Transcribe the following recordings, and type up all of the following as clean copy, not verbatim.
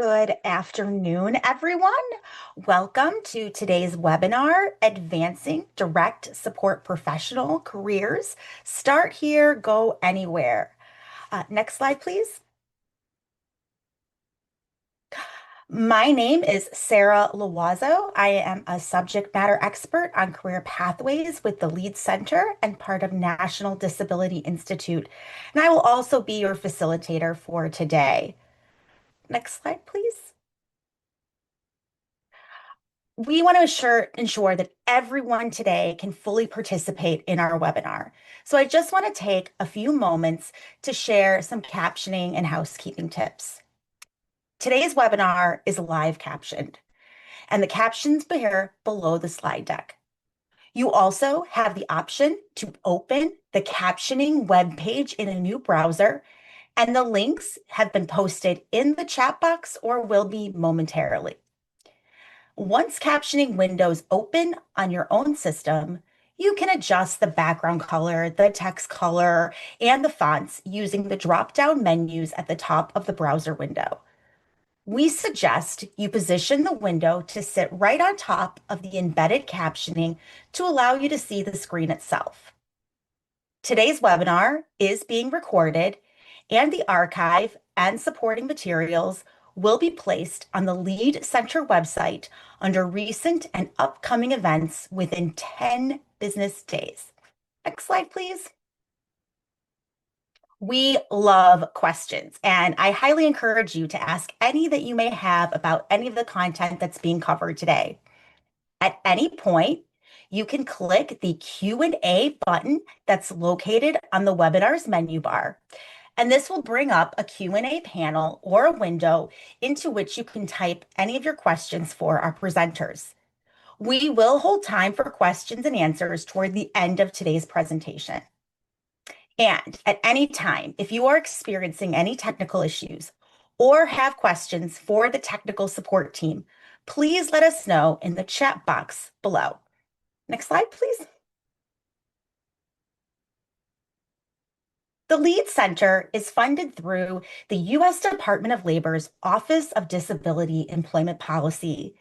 Good afternoon, everyone. Welcome to today's webinar, Advancing Direct Support Professional Careers. Start here, go anywhere. Next slide, please. My name is Sarah Loazo. I am a subject matter expert on career pathways with the Lead Center and part of National Disability Institute. And I will also be your facilitator for today. Next slide, please. We want to ensure that everyone today can fully participate in our webinar. So I just want to take a few moments to share some captioning and housekeeping tips. Today's webinar is live captioned, and the captions appear below the slide deck. You also have the option to open the captioning webpage in a new browser, and the links have been posted in the chat box or will be momentarily. Once captioning windows open on your own system, you can adjust the background color, the text color, and the fonts using the drop-down menus at the top of the browser window. We suggest you position the window to sit right on top of the embedded captioning to allow you to see the screen itself. Today's webinar is being recorded, and the archive and supporting materials will be placed on the Lead Center website under recent and upcoming events within 10 business days. Next slide, please. We love questions, and I highly encourage you to ask any that you may have about any of the content that's being covered today. At any point, you can click the Q&A button that's located on the webinar's menu bar. And this will bring up a Q&A panel or a window into which you can type any of your questions for our presenters. We will hold time for questions and answers toward the end of today's presentation. And at any time, if you are experiencing any technical issues or have questions for the technical support team, please let us know in the chat box below. Next slide, please. The Lead Center is funded through the U.S. Department of Labor's Office of Disability Employment Policy.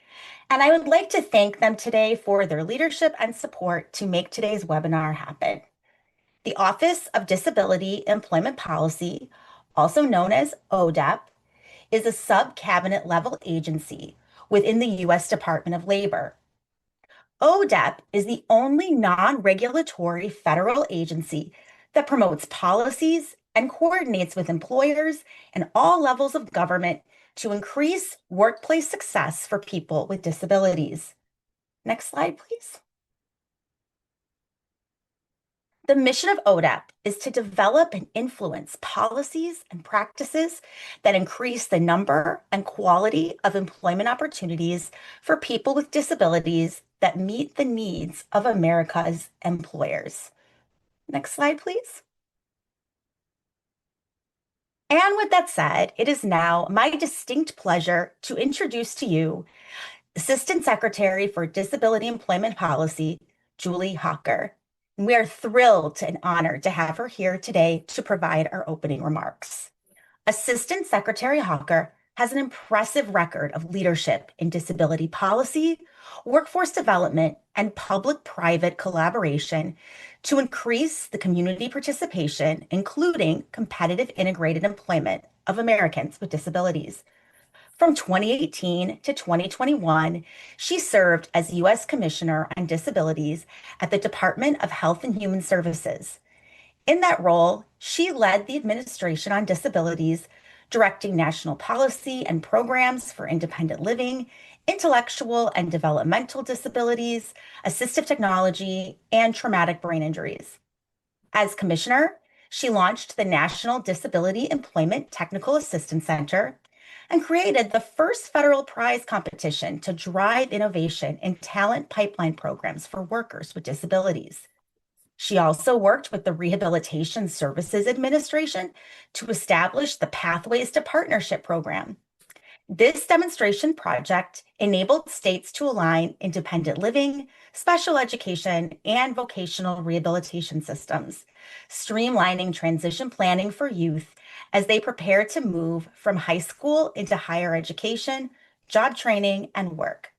And I would like to thank them today for their leadership and support to make today's webinar happen. The Office of Disability Employment Policy, also known as ODEP, is a sub-cabinet level agency within the U.S. Department of Labor. ODEP is the only non-regulatory federal agency that promotes policies and coordinates with employers and all levels of government to increase workplace success for people with disabilities. Next slide, please. The mission of ODEP is to develop and influence policies and practices that increase the number and quality of employment opportunities for people with disabilities that meet the needs of America's employers. Next slide, please. And with that said, it is now my distinct pleasure to introduce to you Assistant Secretary for Disability Employment Policy, Julie Hawker. And we are thrilled and honored to have her here today to provide our opening remarks. Assistant Secretary Hawker has an impressive record of leadership in disability policy, workforce development, and public-private collaboration to increase the community participation, including competitive integrated employment of Americans with disabilities. From 2018 to 2021, she served as U.S. Commissioner on Disabilities at the Department of Health and Human Services. In that role, she led the Administration on Disabilities, directing national policy and programs for independent living, intellectual and developmental disabilities, assistive technology, and traumatic brain injuries. As commissioner, she launched the National Disability Employment Technical Assistance Center and created the first federal prize competition to drive innovation in talent pipeline programs for workers with disabilities. She also worked with the Rehabilitation Services Administration to establish the Pathways to Partnership program. This demonstration project enabled states to align independent living, special education, and vocational rehabilitation systems, streamlining transition planning for youth as they prepare to move from high school into higher education, job training, and work.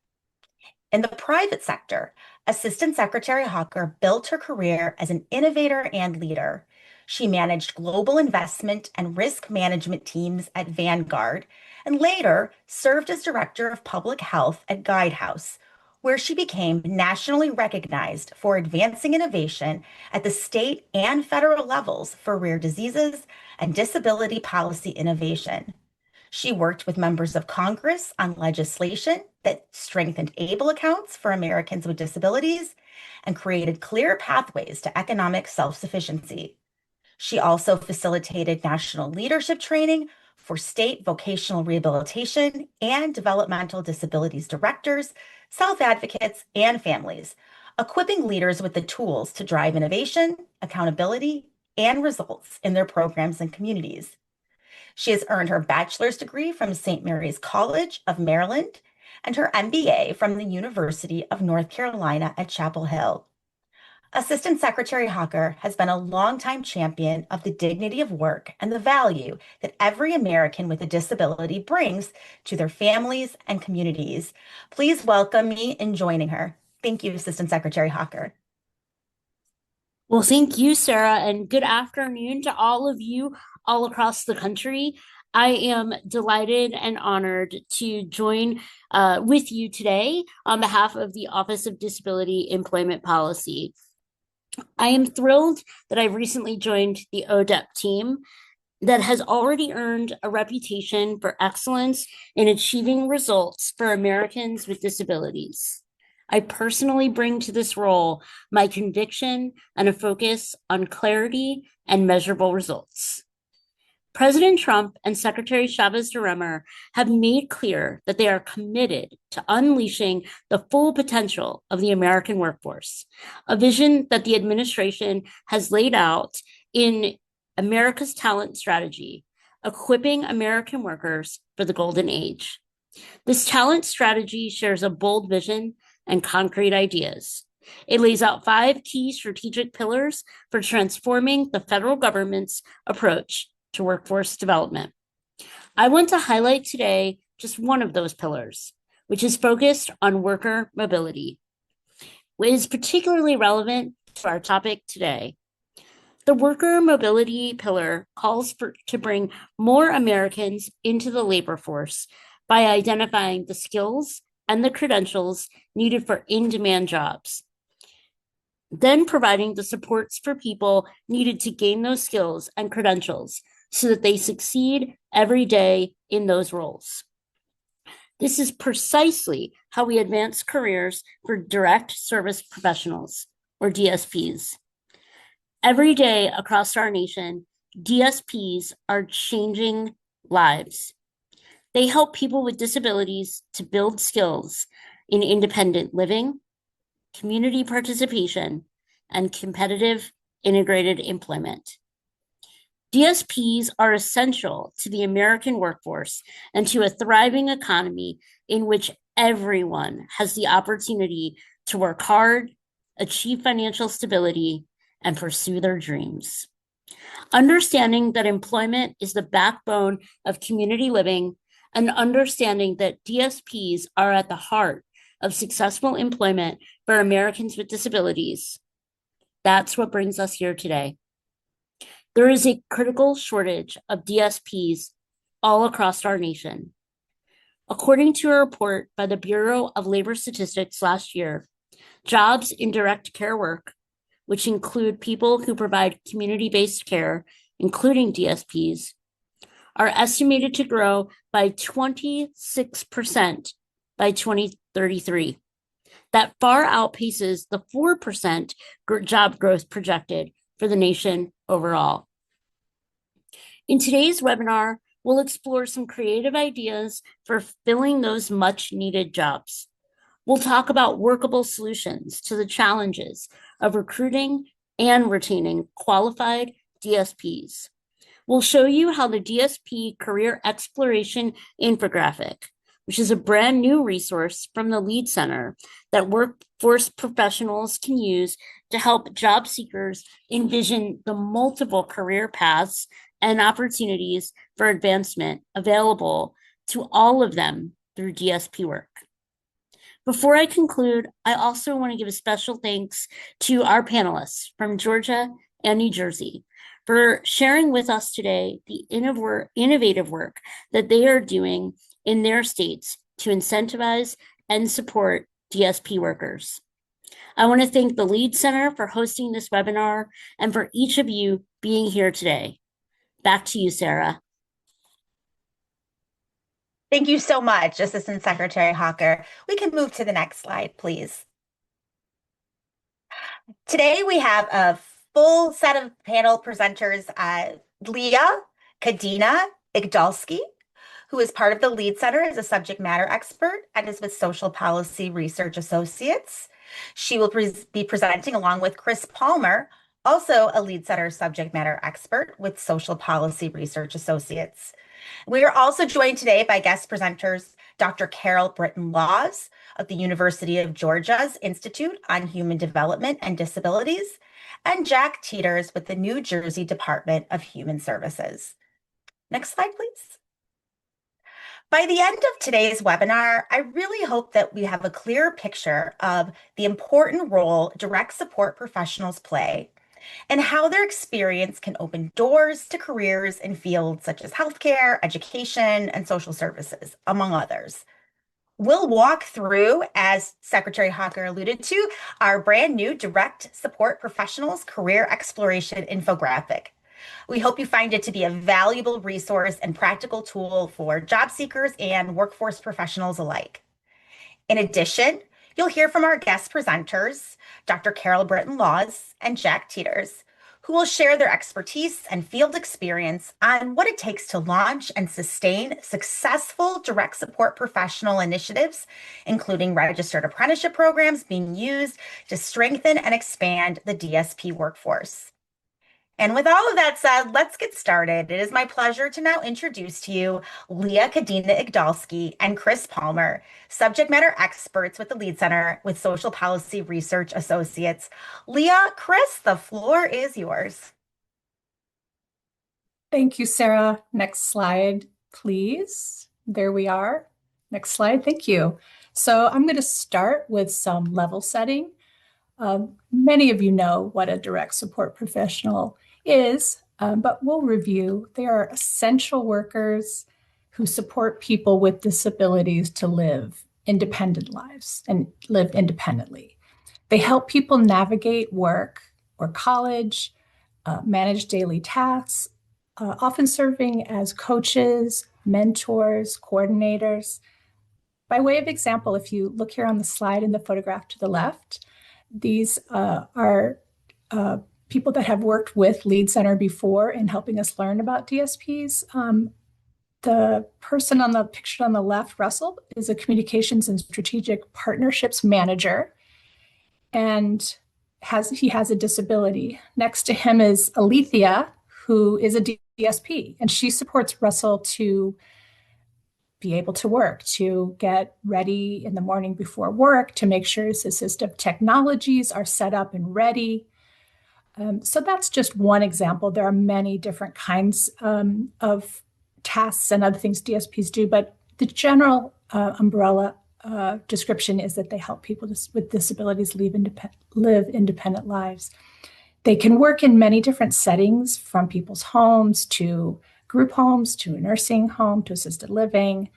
In the private sector, Assistant Secretary Hawker built her career as an innovator and leader. She managed global investment and risk management teams at Vanguard and later served as Director of Public Health at Guidehouse, where she became nationally recognized for advancing innovation at the state and federal levels for rare diseases and disability policy innovation. She worked with members of Congress on legislation that strengthened ABLE accounts for Americans with disabilities and created clear pathways to economic self-sufficiency. She also facilitated national leadership training for state vocational rehabilitation and developmental disabilities directors, self-advocates, and families, equipping leaders with the tools to drive innovation, accountability, and results in their programs and communities. She has earned her bachelor's degree from St. Mary's College of Maryland and her MBA from the University of North Carolina at Chapel Hill. Assistant Secretary Hawker has been a longtime champion of the dignity of work and the value that every American with a disability brings to their families and communities. Please welcome me in joining her. Thank you, Assistant Secretary Hawker. Well, thank you, Sarah, and good afternoon to all of you all across the country. I am delighted and honored to join with you today on behalf of the Office of Disability Employment Policy. I am thrilled that I recently joined the ODEP team that has already earned a reputation for excellence in achieving results for Americans with disabilities. I personally bring to this role my conviction and a focus on clarity and measurable results. President Trump and Secretary Chavez DeRemer have made clear that they are committed to unleashing the full potential of the American workforce, a vision that the administration has laid out in America's Talent Strategy, equipping American workers for the golden age. This talent strategy shares a bold vision and concrete ideas. It lays out 5 key strategic pillars for transforming the federal government's approach to workforce development. I want to highlight today just one of those pillars, which is focused on worker mobility. It is particularly relevant to our topic today. The worker mobility pillar calls to bring more Americans into the labor force by identifying the skills and the credentials needed for in-demand jobs, then providing the supports for people needed to gain those skills and credentials so that they succeed every day in those roles. This is precisely how we advance careers for direct service professionals, or DSPs. Every day across our nation, DSPs are changing lives. They help people with disabilities to build skills in independent living, community participation, and competitive integrated employment. DSPs are essential to the American workforce and to a thriving economy in which everyone has the opportunity to work hard, achieve financial stability, and pursue their dreams. Understanding that employment is the backbone of community living and understanding that DSPs are at the heart of successful employment for Americans with disabilities, that's what brings us here today. There is a critical shortage of DSPs all across our nation. According to a report by the Bureau of Labor Statistics last year, jobs in direct care work, which include people who provide community-based care, including DSPs, are estimated to grow by 26% by 2033. That far outpaces the 4% job growth projected for the nation overall. In today's webinar, we'll explore some creative ideas for filling those much-needed jobs. We'll talk about workable solutions to the challenges of recruiting and retaining qualified DSPs. We'll show you how the DSP Career Exploration infographic, which is a brand new resource from the Lead Center that workforce professionals can use to help job seekers envision the multiple career paths and opportunities for advancement available to all of them through DSP work. Before I conclude, I also want to give a special thanks to our panelists from Georgia and New Jersey for sharing with us today the innovative work that they are doing in their states to incentivize and support DSP workers. I want to thank the Lead Center for hosting this webinar and for each of you being here today. Back to you, Sarah. Thank you so much, Assistant Secretary Hawker. We can move to the next slide, please. Today we have a full set of panel presenters, Leah Kadina Igdalski, who is part of the Lead Center as a subject matter expert and is with Social Policy Research Associates. She will be presenting along with Chris Palmer, also a Lead Center subject matter expert with Social Policy Research Associates. We are also joined today by guest presenters, Dr. Carol Britton Laws of the University of Georgia's Institute on Human Development and Disabilities, and Jack Teeters with the New Jersey Department of Human Services. Next slide, please. By the end of today's webinar, I really hope that we have a clear picture of the important role direct support professionals play and how their experience can open doors to careers in fields such as healthcare, education, and social services, among others. We'll walk through, as Secretary Hawker alluded to, our brand new Direct Support Professionals Career Exploration infographic. We hope you find it to be a valuable resource and practical tool for job seekers and workforce professionals alike. In addition, you'll hear from our guest presenters, Dr. Carol Britton Laws and Jack Teeters, who will share their expertise and field experience on what it takes to launch and sustain successful direct support professional initiatives, including registered apprenticeship programs being used to strengthen and expand the DSP workforce. And with all of that said, let's get started. It is my pleasure to now introduce to you Leah Kadina Igdalski and Chris Palmer, subject matter experts with the Lead Center with Social Policy Research Associates. Leah, Chris, the floor is yours. Thank you, Sarah. Next slide, please. There we are. Next slide. Thank you. So I'm going to start with some level setting. Many of you know what a direct support professional is, but we'll review. They are essential workers who support people with disabilities to live independent lives and live independently. They help people navigate work or college, manage daily tasks, often serving as coaches, mentors, coordinators. By way of example, if you look here on the slide in the photograph to the left, these are people that have worked with Lead Center before in helping us learn about DSPs. The person on the picture on the left, Russell, is a communications and strategic partnerships manager, and he has a disability. Next to him is Alethea, who is a DSP, and she supports Russell to be able to work, to get ready in the morning before work, to make sure his assistive technologies are set up and ready. So that's just one example. There are many different kinds of tasks and other things DSPs do, but the general umbrella description is that they help people with disabilities live independent lives. They can work in many different settings, from people's homes to group homes to a nursing home to assisted living,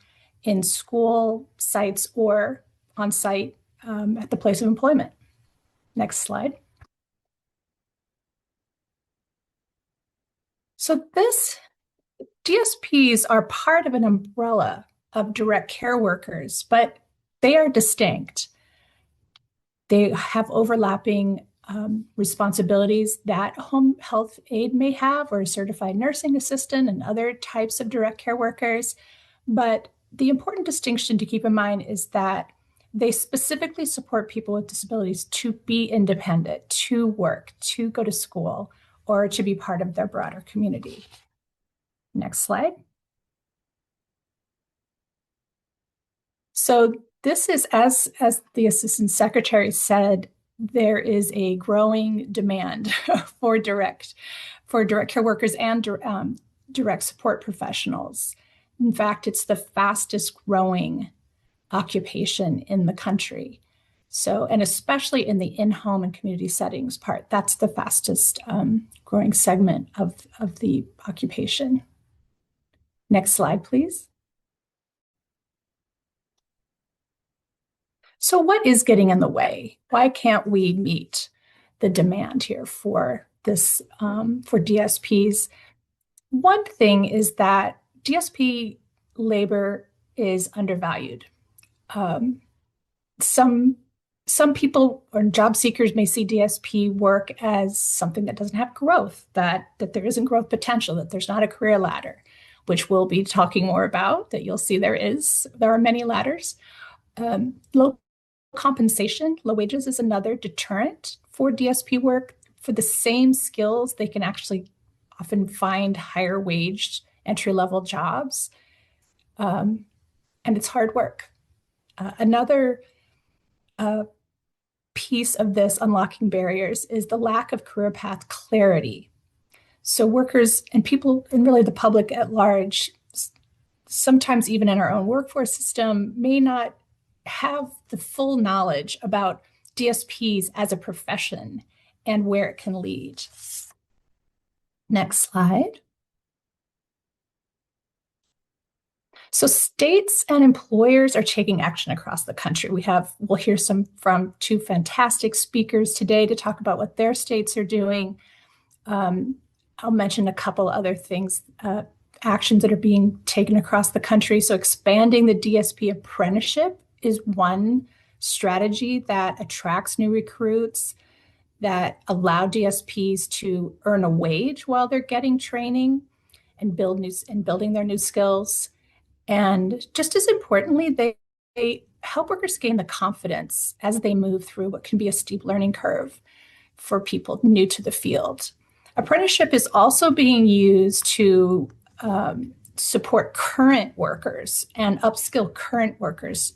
in school sites or on site at the place of employment. Next slide. So DSPs are part of an umbrella of direct care workers, but they are distinct. They have overlapping responsibilities that home health aide may have, or a certified nursing assistant and other types of direct care workers. But the important distinction to keep in mind is that they specifically support people with disabilities to be independent, to work, to go to school, or to be part of their broader community. Next slide. So this is, as the Assistant Secretary said, there is a growing demand for direct care workers and direct support professionals. In fact, it's the fastest growing occupation in the country. So, and especially in the in-home and community settings part, that's the fastest growing segment of the occupation. Next slide, please. So what is getting in the way? Why can't we meet the demand here for this, for DSPs? One thing is that DSP labor is undervalued. Some people or job seekers may see DSP work as something that doesn't have growth, that there isn't growth potential, that there's not a career ladder, which we'll be talking more about, that you'll see there are many ladders. Low compensation, low wages is another deterrent for DSP work. For the same skills, they can actually often find higher waged entry-level jobs. And it's hard work. Another piece of this unlocking barriers is the lack of career path clarity. So workers and people, and really the public at large, sometimes even in our own workforce system, may not have the full knowledge about DSPs as a profession and where it can lead. Next slide. So states and employers are taking action across the country. We'll hear from two fantastic speakers today to talk about what their states are doing. I'll mention a couple other things, actions that are being taken across the country. So expanding the DSP apprenticeship is one strategy that attracts new recruits, that allow DSPs to earn a wage while they're getting training and building their new skills. And just as importantly, they help workers gain the confidence as they move through what can be a steep learning curve for people new to the field. Apprenticeship is also being used to support current workers and upskill current workers.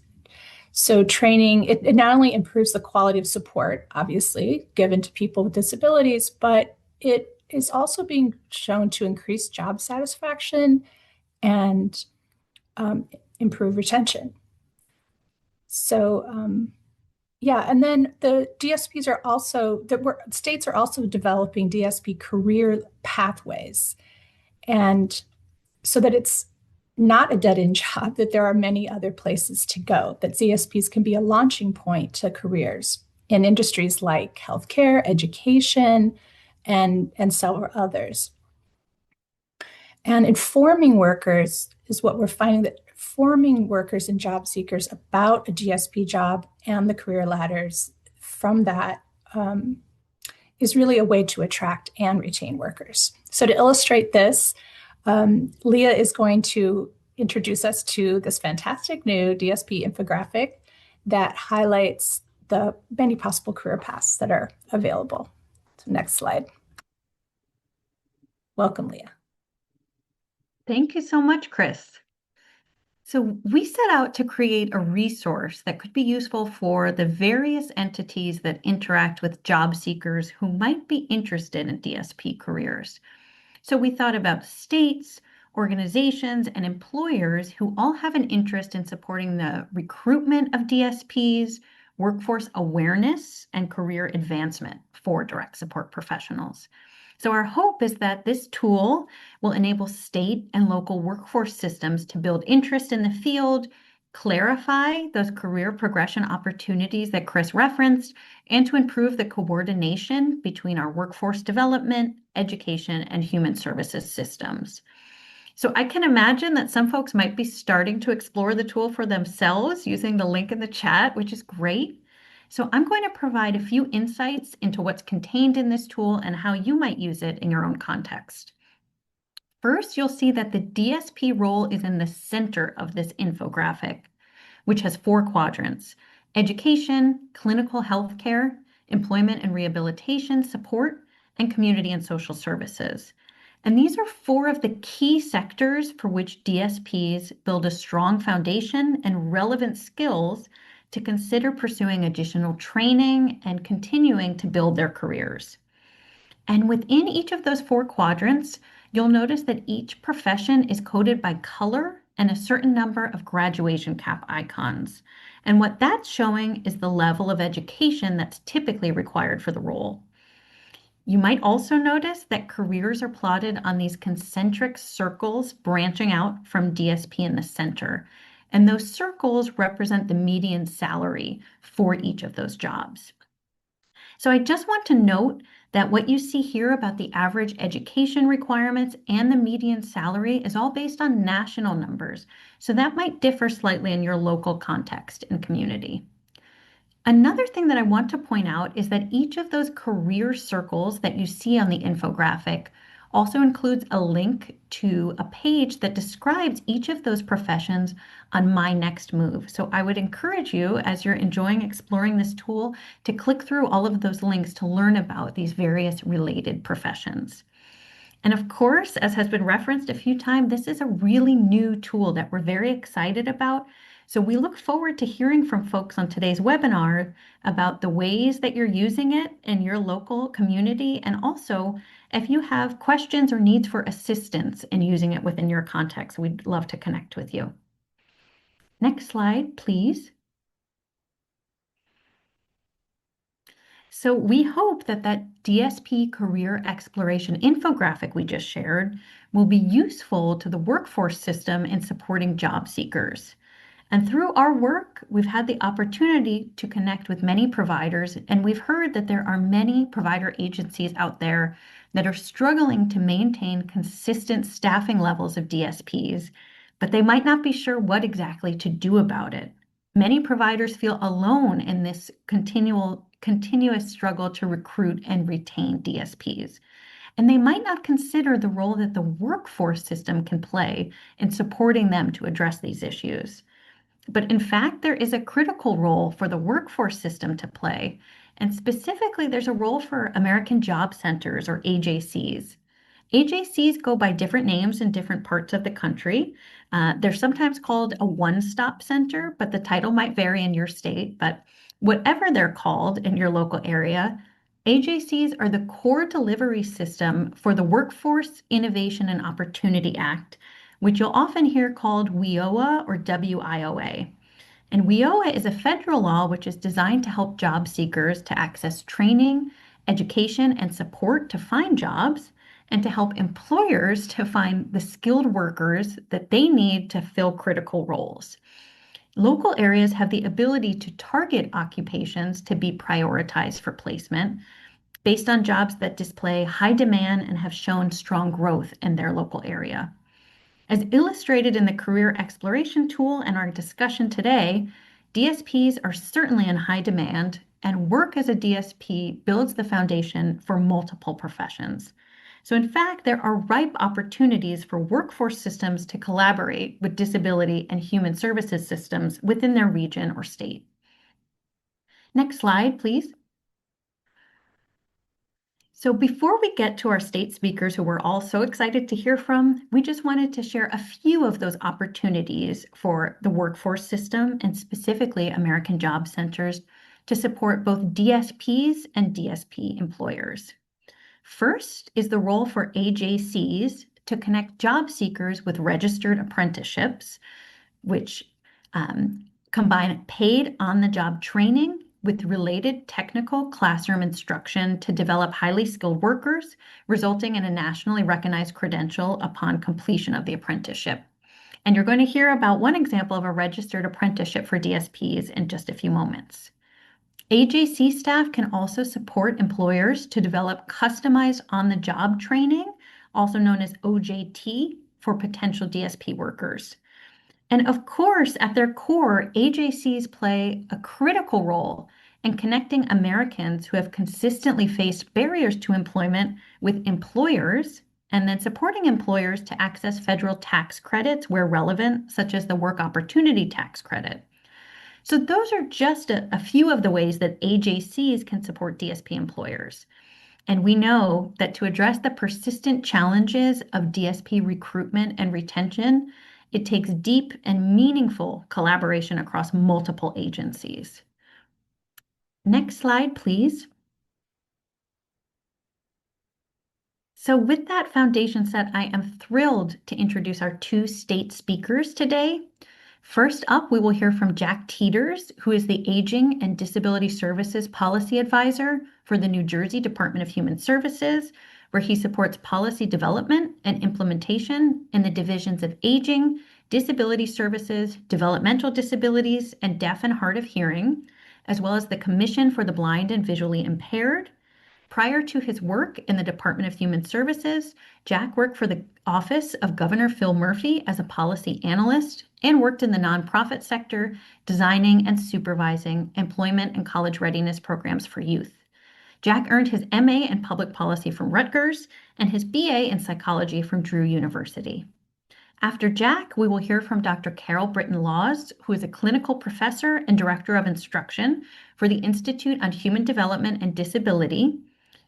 So training, it not only improves the quality of support, obviously, given to people with disabilities, but it is also being shown to increase job satisfaction and improve retention. So and then the DSPs are also, states are also developing DSP career pathways, and so that it's not a dead-end job, that there are many other places to go, that DSPs can be a launching point to careers in industries like healthcare, education, and several others. And informing workers is what we're finding, that informing workers and job seekers about a DSP job and the career ladders from that is really a way to attract and retain workers. So to illustrate this, Leah is going to introduce us to this fantastic new DSP infographic that highlights the many possible career paths that are available. So next slide. Welcome, Leah. Thank you so much, Chris. So we set out to create a resource that could be useful for the various entities that interact with job seekers who might be interested in DSP careers. So we thought about states, organizations, and employers who all have an interest in supporting the recruitment of DSPs, workforce awareness, and career advancement for direct support professionals. So our hope is that this tool will enable state and local workforce systems to build interest in the field, clarify those career progression opportunities that Chris referenced, and to improve the coordination between our workforce development, education, and human services systems. So I can imagine that some folks might be starting to explore the tool for themselves using the link in the chat, which is great. So I'm going to provide a few insights into what's contained in this tool and how you might use it in your own context. First, you'll see that the DSP role is in the center of this infographic, which has 4 quadrants: education, clinical healthcare, employment and rehabilitation support, and community and social services. And these are 4 of the key sectors for which DSPs build a strong foundation and relevant skills to consider pursuing additional training and continuing to build their careers. And within each of those 4 quadrants, you'll notice that each profession is coded by color and a certain number of graduation cap icons. And what that's showing is the level of education that's typically required for the role. You might also notice that careers are plotted on these concentric circles branching out from DSP in the center. And those circles represent the median salary for each of those jobs. So I just want to note that what you see here about the average education requirements and the median salary is all based on national numbers. So that might differ slightly in your local context and community. Another thing that I want to point out is that each of those career circles that you see on the infographic also includes a link to a page that describes each of those professions on My Next Move. So I would encourage you, as you're enjoying exploring this tool, to click through all of those links to learn about these various related professions. And of course, as has been referenced a few times, this is a really new tool that we're very excited about. So we look forward to hearing from folks on today's webinar about the ways that you're using it in your local community, and also if you have questions or needs for assistance in using it within your context, we'd love to connect with you. Next slide, please. So we hope that that DSP Career Exploration infographic we just shared will be useful to the workforce system in supporting job seekers. And through our work, we've had the opportunity to connect with many providers, and we've heard that there are many provider agencies out there that are struggling to maintain consistent staffing levels of DSPs, but they might not be sure what exactly to do about it. Many providers feel alone in this continuous struggle to recruit and retain DSPs. And they might not consider the role that the workforce system can play in supporting them to address these issues. But in fact, there is a critical role for the workforce system to play. And specifically, there's a role for American Job Centers, or AJCs. AJCs go by different names in different parts of the country. They're sometimes called a one-stop center, but the title might vary in your state. But whatever they're called in your local area, AJCs are the core delivery system for the Workforce Innovation and Opportunity Act, which you'll often hear called WIOA or WIOA. And WIOA is a federal law which is designed to help job seekers to access training, education, and support to find jobs, and to help employers to find the skilled workers that they need to fill critical roles. Local areas have the ability to target occupations to be prioritized for placement based on jobs that display high demand and have shown strong growth in their local area. As illustrated in the Career Exploration tool and our discussion today, DSPs are certainly in high demand, and work as a DSP builds the foundation for multiple professions. So in fact, there are ripe opportunities for workforce systems to collaborate with disability and human services systems within their region or state. Next slide, please. So before we get to our state speakers, who we're all so excited to hear from, we just wanted to share a few of those opportunities for the workforce system, and specifically American Job Centers, to support both DSPs and DSP employers. First is the role for AJCs to connect job seekers with registered apprenticeships, which combine paid on-the-job training with related technical classroom instruction to develop highly skilled workers, resulting in a nationally recognized credential upon completion of the apprenticeship. And you're going to hear about one example of a registered apprenticeship for DSPs in just a few moments. AJC staff can also support employers to develop customized on-the-job training, also known as OJT, for potential DSP workers. And of course, at their core, AJCs play a critical role in connecting Americans who have consistently faced barriers to employment with employers, and then supporting employers to access federal tax credits where relevant, such as the Work Opportunity Tax Credit. So those are just a few of the ways that AJCs can support DSP employers. And we know that to address the persistent challenges of DSP recruitment and retention, it takes deep and meaningful collaboration across multiple agencies. Next slide, please. So with that foundation set, I am thrilled to introduce our two state speakers today. First up, we will hear from Jack Teeters, who is the Aging and Disability Services Policy Advisor for the New Jersey Department of Human Services, where he supports policy development and implementation in the divisions of aging, disability services, developmental disabilities, and deaf and hard of hearing, as well as the Commission for the Blind and Visually Impaired. Prior to his work in the Department of Human Services, Jack worked for the Office of Governor Phil Murphy as a policy analyst and worked in the nonprofit sector, designing and supervising employment and college readiness programs for youth. Jack earned his MA in public policy from Rutgers and his BA in psychology from Drew University. After Jack, we will hear from Dr. Carol Britton Laws, who is a clinical professor and director of instruction for the Institute on Human Development and Disability,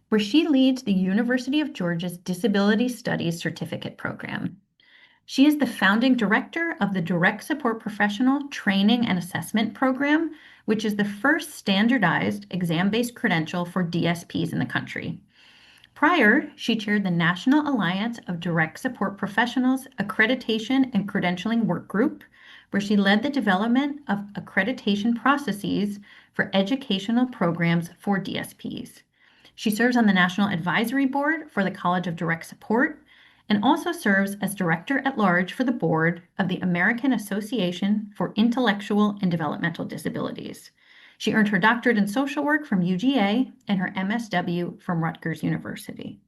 where she leads the University of Georgia's Disability Studies Certificate Program. She is the founding director of the Direct Support Professional Training and Assessment Program, which is the first standardized exam-based credential for DSPs in the country. Prior, she chaired the National Alliance of Direct Support Professionals Accreditation and Credentialing Work Group, where she led the development of accreditation processes for educational programs for DSPs. She serves on the National Advisory Board for the College of Direct Support and also serves as Director at Large for the board of the American Association for Intellectual and Developmental Disabilities. She earned her doctorate in social work from UGA and her MSW from Rutgers University.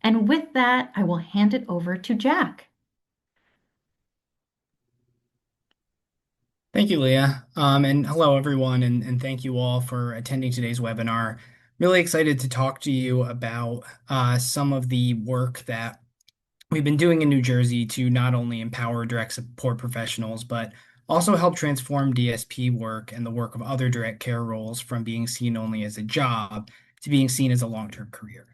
And with that, I will hand it over to Jack. Thank you, Leah. And hello, everyone, and thank you all for attending today's webinar. Really excited to talk to you about some of the work that we've been doing in New Jersey to not only empower direct support professionals, but also help transform DSP work and the work of other direct care roles from being seen only as a job to being seen as a long-term career.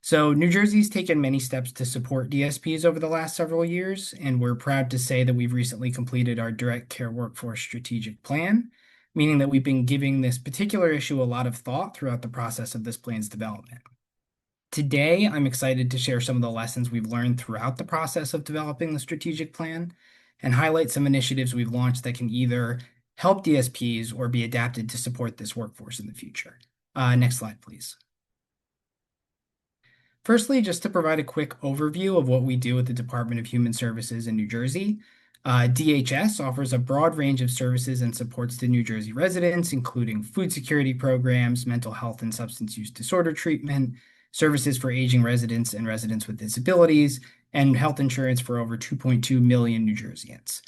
So New Jersey's taken many steps to support DSPs over the last several years, and we're proud to say that we've recently completed our direct care workforce strategic plan, meaning that we've been giving this particular issue a lot of thought throughout the process of this plan's development. Today, I'm excited to share some of the lessons we've learned throughout the process of developing the strategic plan and highlight some initiatives we've launched that can either help DSPs or be adapted to support this workforce in the future. Next slide, please. Firstly, just to provide a quick overview of what we do at the Department of Human Services in New Jersey, DHS offers a broad range of services and supports to New Jersey residents, including food security programs, mental health and substance use disorder treatment, services for aging residents and residents with disabilities, and health insurance for over 2.2 million New Jerseyans.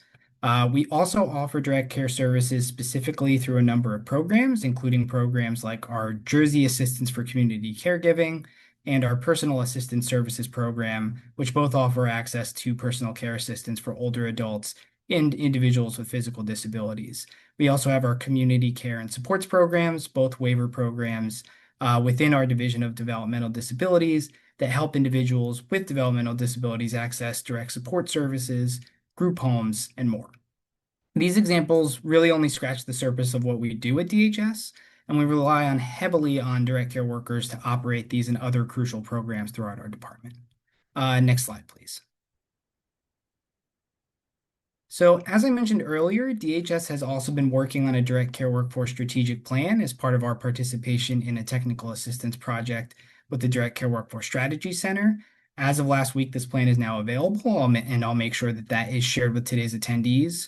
We also offer direct care services specifically through a number of programs, including programs like our Jersey Assistance for Community Caregiving and our Personal Assistance Services program, which both offer access to personal care assistance for older adults and individuals with physical disabilities. We also have our Community Care and Supports programs, both waiver programs within our Division of Developmental Disabilities that help individuals with developmental disabilities access direct support services, group homes, and more. These examples really only scratch the surface of what we do at DHS, and we rely heavily on direct care workers to operate these and other crucial programs throughout our department. Next slide, please. So as I mentioned earlier, DHS has also been working on a direct care workforce strategic plan as part of our participation in a technical assistance project with the Direct Care Workforce Strategy Center. As of last week, this plan is now available, and I'll make sure that that is shared with today's attendees.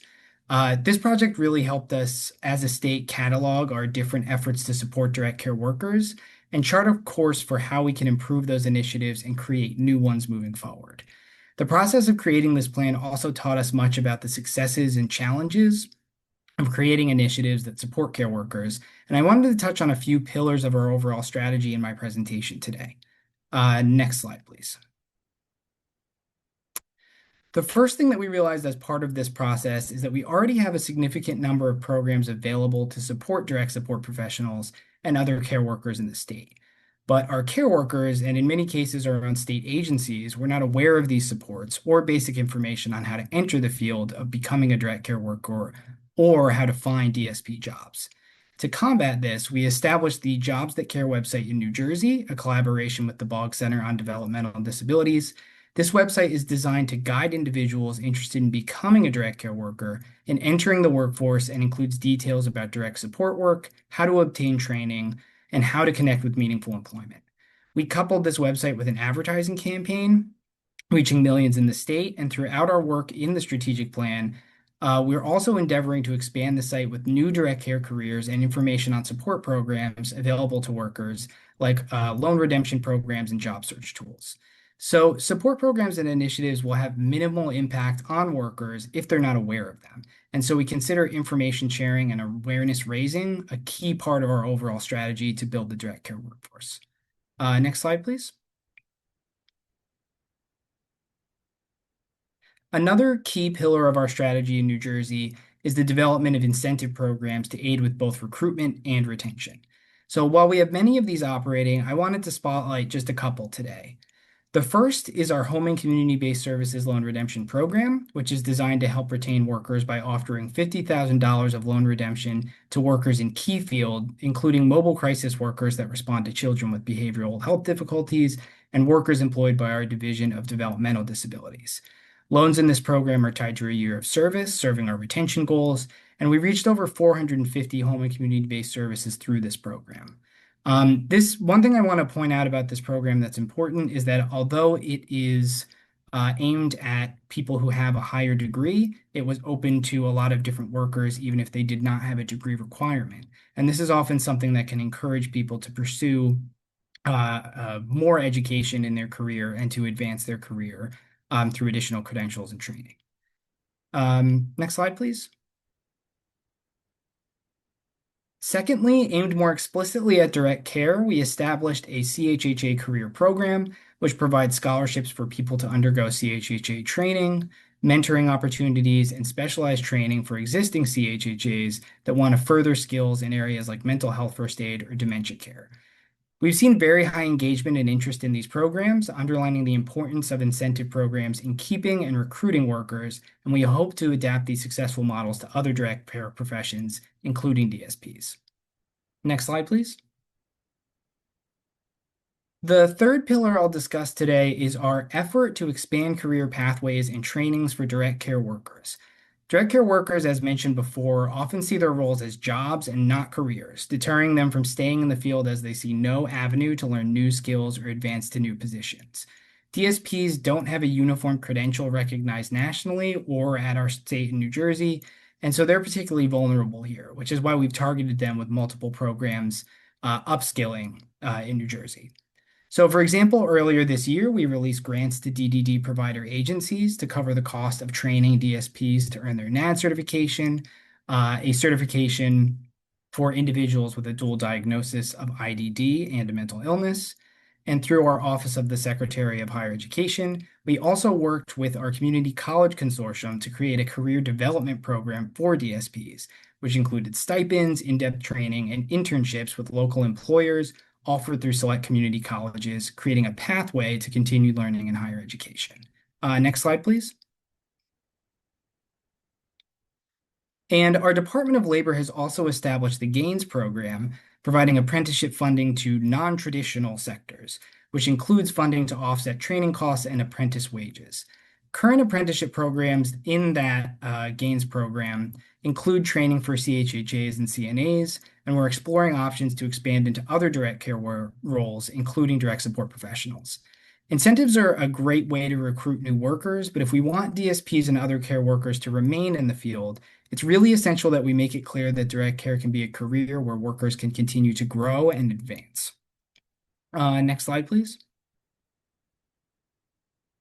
This project really helped us as a state catalog our different efforts to support direct care workers and chart a course for how we can improve those initiatives and create new ones moving forward. The process of creating this plan also taught us much about the successes and challenges of creating initiatives that support care workers, and I wanted to touch on a few pillars of our overall strategy in my presentation today. Next slide, please. The first thing that we realized as part of this process is that we already have a significant number of programs available to support direct support professionals and other care workers in the state. But our care workers, and in many cases our own state agencies, were not aware of these supports or basic information on how to enter the field of becoming a direct care worker or how to find DSP jobs. To combat this, we established the Jobs That Care website in New Jersey, a collaboration with the Boggs Center on Developmental Disabilities. This website is designed to guide individuals interested in becoming a direct care worker and entering the workforce, and includes details about direct support work, how to obtain training, and how to connect with meaningful employment. We coupled this website with an advertising campaign, reaching millions in the state, and throughout our work in the strategic plan, we're also endeavoring to expand the site with new direct care careers and information on support programs available to workers, like loan redemption programs and job search tools. So support programs and initiatives will have minimal impact on workers if they're not aware of them. And so we consider information sharing and awareness raising a key part of our overall strategy to build the direct care workforce. Next slide, please. Another key pillar of our strategy in New Jersey is the development of incentive programs to aid with both recruitment and retention. So while we have many of these operating, I wanted to spotlight just a couple today. The first is our Home and Community-Based Services Loan Redemption Program, which is designed to help retain workers by offering $50,000 of loan redemption to workers in key fields, including mobile crisis workers that respond to children with behavioral health difficulties and workers employed by our Division of Developmental Disabilities. Loans in this program are tied to a year of service, serving our retention goals, and we reached over 450 home and community-based services through this program. This one thing I want to point out about this program that's important is that although it is aimed at people who have a higher degree, it was open to a lot of different workers, even if they did not have a degree requirement. And this is often something that can encourage people to pursue more education in their career and to advance their career through additional credentials and training. Next slide, please. Secondly, aimed more explicitly at direct care, we established a CHHA career program, which provides scholarships for people to undergo CHHA training, mentoring opportunities, and specialized training for existing CHHAs that want to further skills in areas like mental health first aid or dementia care. We've seen very high engagement and interest in these programs, underlining the importance of incentive programs in keeping and recruiting workers, and we hope to adapt these successful models to other direct care professions, including DSPs. Next slide, please. The third pillar I'll discuss today is our effort to expand career pathways and trainings for direct care workers. Direct care workers, as mentioned before, often see their roles as jobs and not careers, deterring them from staying in the field as they see no avenue to learn new skills or advance to new positions. DSPs don't have a uniform credential recognized nationally or at our state in New Jersey, and so they're particularly vulnerable here, which is why we've targeted them with multiple programs upskilling in New Jersey. So for example, earlier this year, we released grants to DDD provider agencies to cover the cost of training DSPs to earn their NAD certification, a certification for individuals with a dual diagnosis of IDD and a mental illness. And through our Office of the Secretary of Higher Education, we also worked with our Community College Consortium to create a career development program for DSPs, which included stipends, in-depth training, and internships with local employers offered through select community colleges, creating a pathway to continued learning in higher education. Next slide, please. And our Department of Labor has also established the GAINS program, providing apprenticeship funding to non-traditional sectors, which includes funding to offset training costs and apprentice wages. Current apprenticeship programs in that GAINS program include training for CHHAs and CNAs, and we're exploring options to expand into other direct care roles, including direct support professionals. Incentives are a great way to recruit new workers, but if we want DSPs and other care workers to remain in the field, it's really essential that we make it clear that direct care can be a career where workers can continue to grow and advance. Next slide, please.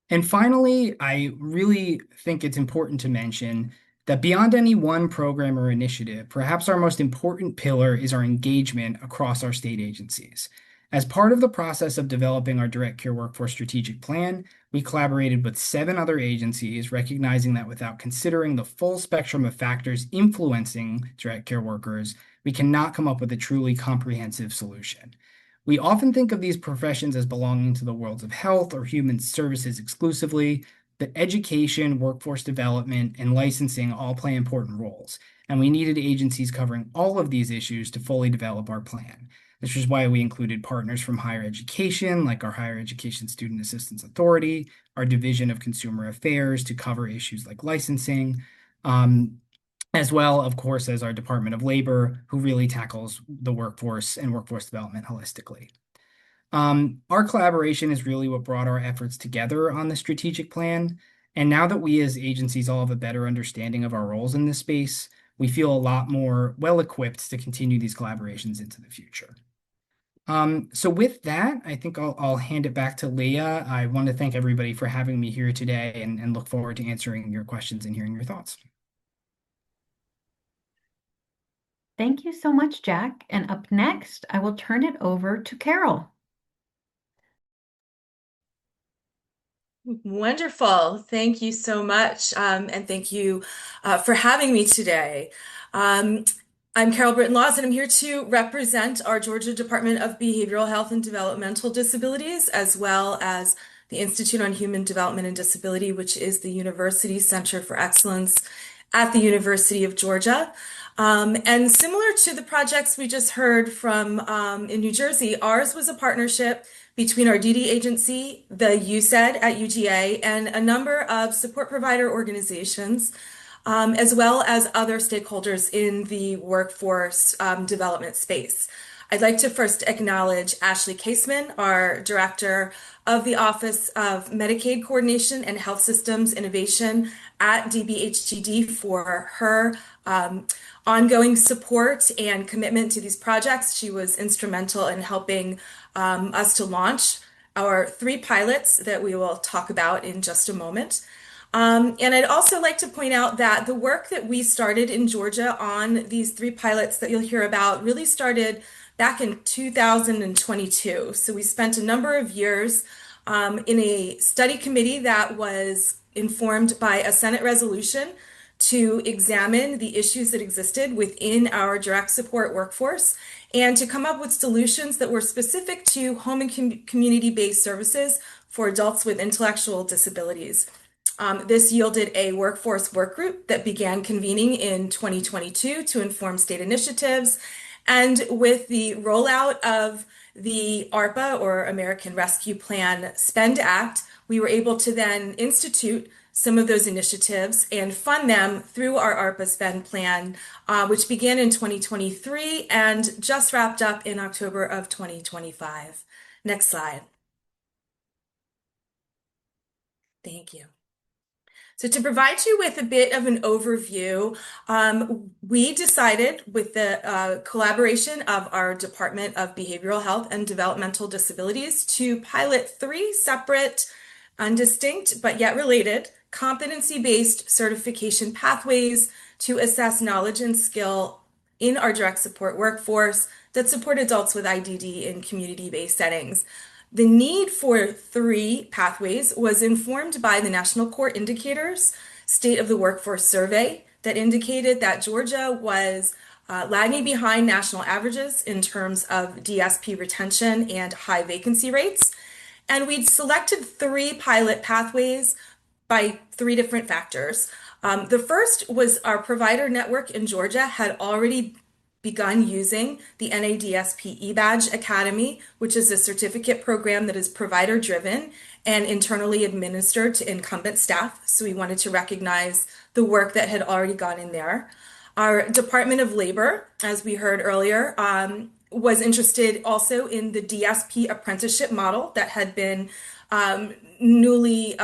And finally, I really think it's important to mention that beyond any one program or initiative, perhaps our most important pillar is our engagement across our state agencies. As part of the process of developing our direct care workforce strategic plan, we collaborated with 7 other agencies, recognizing that without considering the full spectrum of factors influencing direct care workers, we cannot come up with a truly comprehensive solution. We often think of these professions as belonging to the worlds of health or human services exclusively, that education, workforce development, and licensing all play important roles, and we needed agencies covering all of these issues to fully develop our plan. This is why we included partners from higher education, like our Higher Education Student Assistance Authority, our Division of Consumer Affairs to cover issues like licensing, as well, of course, as our Department of Labor, who really tackles the workforce and workforce development holistically. Our collaboration is really what brought our efforts together on the strategic plan. And now that we as agencies all have a better understanding of our roles in this space, we feel a lot more well-equipped to continue these collaborations into the future. So with that, I think I'll hand it back to Leah. I want to thank everybody for having me here today and look forward to answering your questions and hearing your thoughts. Thank you so much, Jack. And up next, I will turn it over to Carol. Wonderful. Thank you so much. And thank you for having me today. I'm Carol Britton-Laws, and I'm here to represent our Georgia Department of Behavioral Health and Developmental Disabilities, as well as the Institute on Human Development and Disability, which is the University Center for Excellence at the University of Georgia. And similar to the projects we just heard from in New Jersey, ours was a partnership between our DD agency, the USED at UGA, and a number of support provider organizations, as well as other stakeholders in the workforce development space. I'd like to first acknowledge Ashley Caseman, our Director of the Office of Medicaid Coordination and Health Systems Innovation at DBHTD, for her ongoing support and commitment to these projects. She was instrumental in helping us to launch our 3 pilots that we will talk about in just a moment. And I'd also like to point out that the work that we started in Georgia on these 3 pilots that you'll hear about really started back in 2022. So we spent a number of years in a study committee that was informed by a Senate resolution to examine the issues that existed within our direct support workforce and to come up with solutions that were specific to home and community-based services for adults with intellectual disabilities. This yielded a workforce work group that began convening in 2022 to inform state initiatives. And with the rollout of the ARPA, or American Rescue Plan Spend Act, we were able to then institute some of those initiatives and fund them through our ARPA Spend Plan, which began in 2023 and just wrapped up in October of 2025. Next slide. Thank you. So to provide you with a bit of an overview, we decided, with the collaboration of our Department of Behavioral Health and Developmental Disabilities, to pilot 3 separate, undistinct, but yet related, competency-based certification pathways to assess knowledge and skill in our direct support workforce that support adults with IDD in community-based settings. The need for 3 pathways was informed by the National Core Indicators State of the Workforce Survey that indicated that Georgia was lagging behind national averages in terms of DSP retention and high vacancy rates. And we'd selected 3 pilot pathways by 3 different factors. The first was our provider network in Georgia had already begun using the NADSP eBadge Academy, which is a certificate program that is provider driven and internally administered to incumbent staff. So we wanted to recognize the work that had already gone in there. Our Department of Labor, as we heard earlier, was interested also in the DSP apprenticeship model that had been newly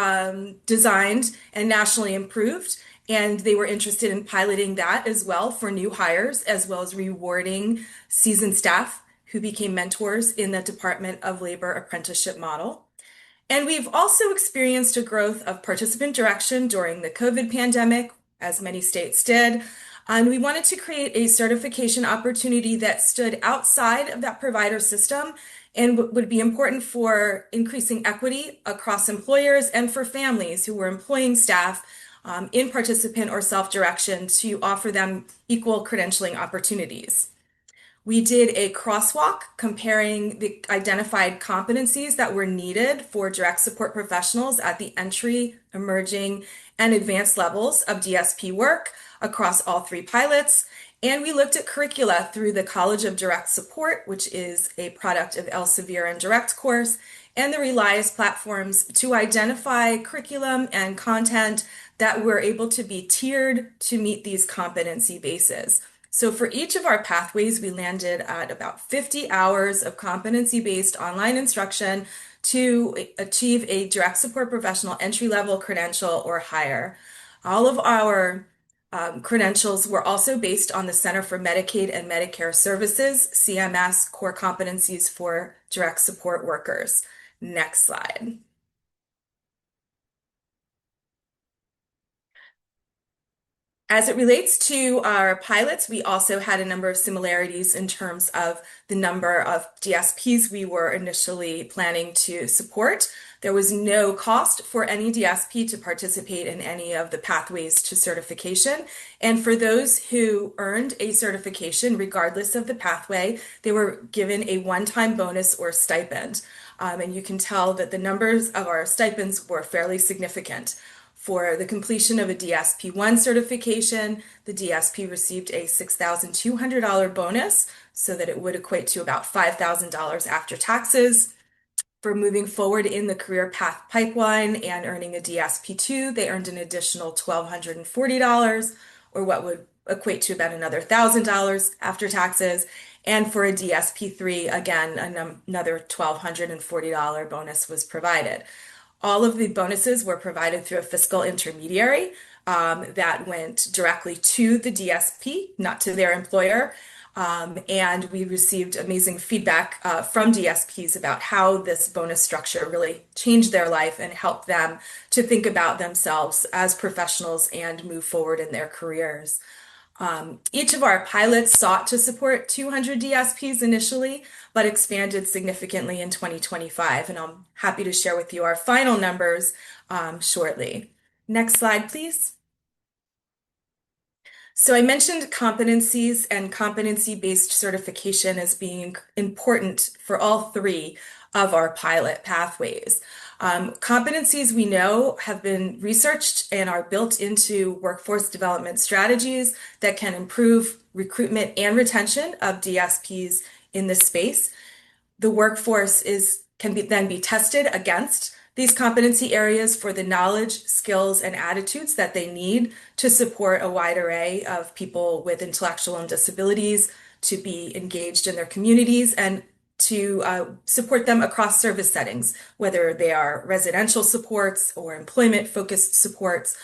designed and nationally improved. And they were interested in piloting that as well for new hires, as well as rewarding seasoned staff who became mentors in the Department of Labor apprenticeship model. And we've also experienced a growth of participant direction during the COVID pandemic, as many states did. And we wanted to create a certification opportunity that stood outside of that provider system and would be important for increasing equity across employers and for families who were employing staff in participant or self-direction to offer them equal credentialing opportunities. We did a crosswalk comparing the identified competencies that were needed for direct support professionals at the entry, emerging, and advanced levels of DSP work across all three pilots. And we looked at curricula through the College of Direct Support, which is a product of Elsevier and Direct course, and the Relias platforms to identify curriculum and content that were able to be tiered to meet these competency bases. So for each of our pathways, we landed at about 50 hours of competency-based online instruction to achieve a direct support professional entry-level credential or higher. All of our credentials were also based on the Center for Medicaid and Medicare Services, CMS, core competencies for direct support workers. Next slide. As it relates to our pilots, we also had a number of similarities in terms of the number of DSPs we were initially planning to support. There was no cost for any DSP to participate in any of the pathways to certification. And for those who earned a certification, regardless of the pathway, they were given a one-time bonus or stipend. And you can tell that the numbers of our stipends were fairly significant. For the completion of a DSP1 certification, the DSP received a $6,200 bonus so that it would equate to about $5,000 after taxes. For moving forward in the career path pipeline and earning a DSP2, they earned an additional $1,240, or what would equate to about another $1,000 after taxes. And for a DSP3, again, another $1,240 bonus was provided. All of the bonuses were provided through a fiscal intermediary that went directly to the DSP, not to their employer. And we received amazing feedback from DSPs about how this bonus structure really changed their life and helped them to think about themselves as professionals and move forward in their careers. Each of our pilots sought to support 200 DSPs initially, but expanded significantly in 2025. And I'm happy to share with you our final numbers shortly. Next slide, please. So I mentioned competencies and competency-based certification as being important for all three of our pilot pathways. Competencies we know have been researched and are built into workforce development strategies that can improve recruitment and retention of DSPs in this space. The workforce can then be tested against these competency areas for the knowledge, skills, and attitudes that they need to support a wide array of people with intellectual and disabilities to be engaged in their communities and to support them across service settings, whether they are residential supports or employment-focused supports.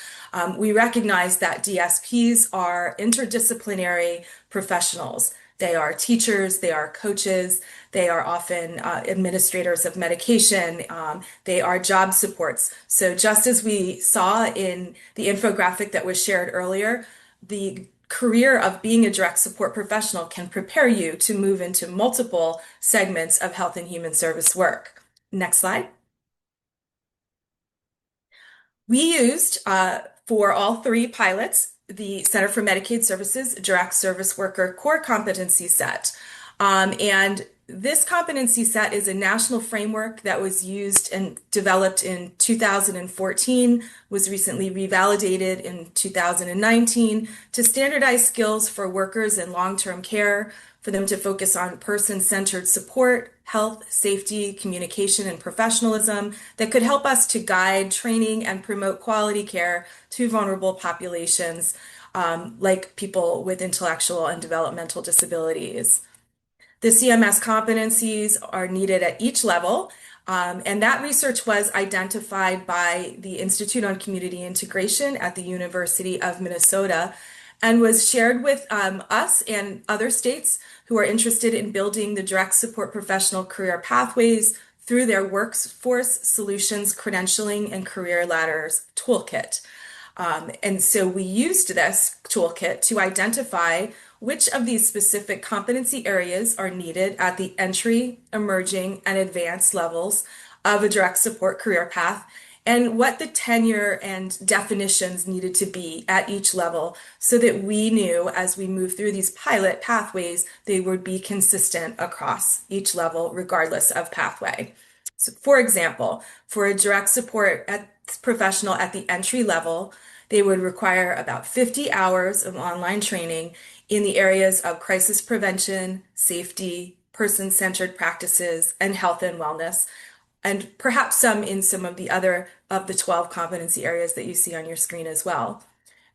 We recognize that DSPs are interdisciplinary professionals. They are teachers, they are coaches, they are often administrators of medication, they are job supports. So just as we saw in the infographic that was shared earlier, the career of being a direct support professional can prepare you to move into multiple segments of health and human service work. Next slide. We used, for all three pilots, the Center for Medicaid Services Direct Service Worker Core Competency Set. And this competency set is a national framework that was used and developed in 2014, was recently revalidated in 2019 to standardize skills for workers in long-term care, for them to focus on person-centered support, health, safety, communication, and professionalism that could help us to guide training and promote quality care to vulnerable populations, like people with intellectual and developmental disabilities. The CMS competencies are needed at each level, and that research was identified by the Institute on Community Integration at the University of Minnesota and was shared with us and other states who are interested in building the direct support professional career pathways through their Workforce Solutions Credentialing and Career Ladders Toolkit. And so we used this toolkit to identify which of these specific competency areas are needed at the entry, emerging, and advanced levels of a direct support career path, and what the tenure and definitions needed to be at each level so that we knew as we move through these pilot pathways, they would be consistent across each level, regardless of pathway. So, for example, for a direct support professional at the entry level, they would require about 50 hours of online training in the areas of crisis prevention, safety, person-centered practices, and health and wellness, and perhaps some in some of the other of the 12 competency areas that you see on your screen as well.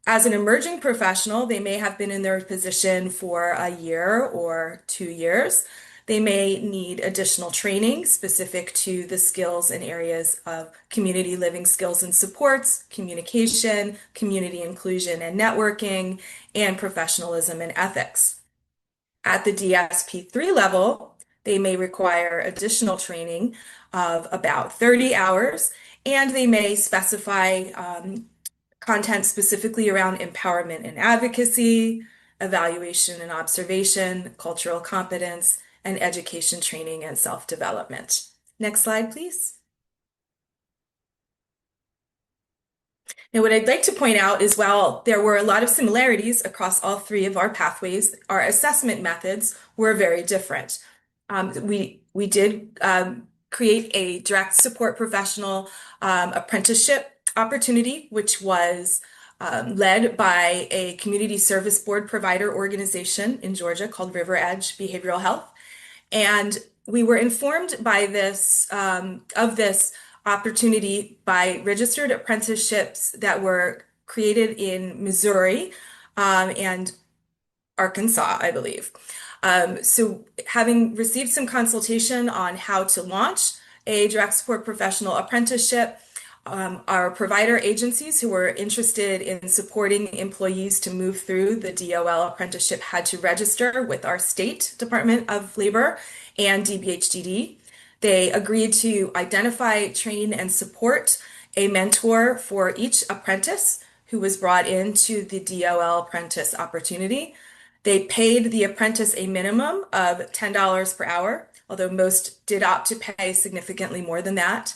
As an emerging professional, they may have been in their position for a year or 2 years. They may need additional training specific to the skills and areas of community living skills and supports, communication, community inclusion and networking, and professionalism and ethics. At the DSP3 level, they may require additional training of about 30 hours, and they may specify content specifically around empowerment and advocacy, evaluation and observation, cultural competence, and education training and self-development. Next slide, please. Now, what I'd like to point out is while there were a lot of similarities across all three of our pathways, our assessment methods were very different. We did create a direct support professional apprenticeship opportunity, which was led by a community service board provider organization in Georgia called River Edge Behavioral Health. And we were informed by this of this opportunity by registered apprenticeships that were created in Missouri and Arkansas, I believe. So having received some consultation on how to launch a direct support professional apprenticeship, our provider agencies who were interested in supporting employees to move through the DOL apprenticeship had to register with our state Department of Labor and DBHDD. They agreed to identify, train, and support a mentor for each apprentice who was brought into the DOL apprentice opportunity. They paid the apprentice a minimum of $10 per hour, although most did opt to pay significantly more than that.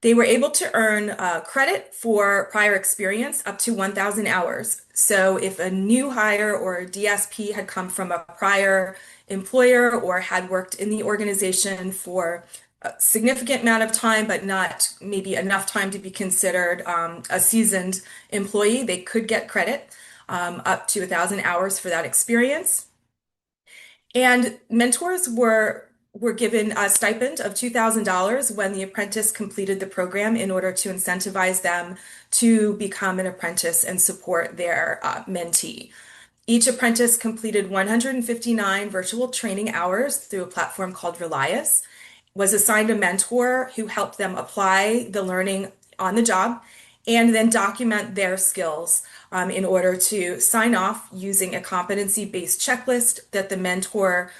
They were able to earn credit for prior experience up to 1,000 hours. So if a new hire or a DSP had come from a prior employer or had worked in the organization for a significant amount of time, but not maybe enough time to be considered a seasoned employee, they could get credit up to 1,000 hours for that experience. And mentors were given a stipend of $2,000 when the apprentice completed the program in order to incentivize them to become an apprentice and support their mentee. Each apprentice completed 159 virtual training hours through a platform called Relias, was assigned a mentor who helped them apply the learning on the job, and then document their skills in order to sign off using a competency-based checklist that the mentor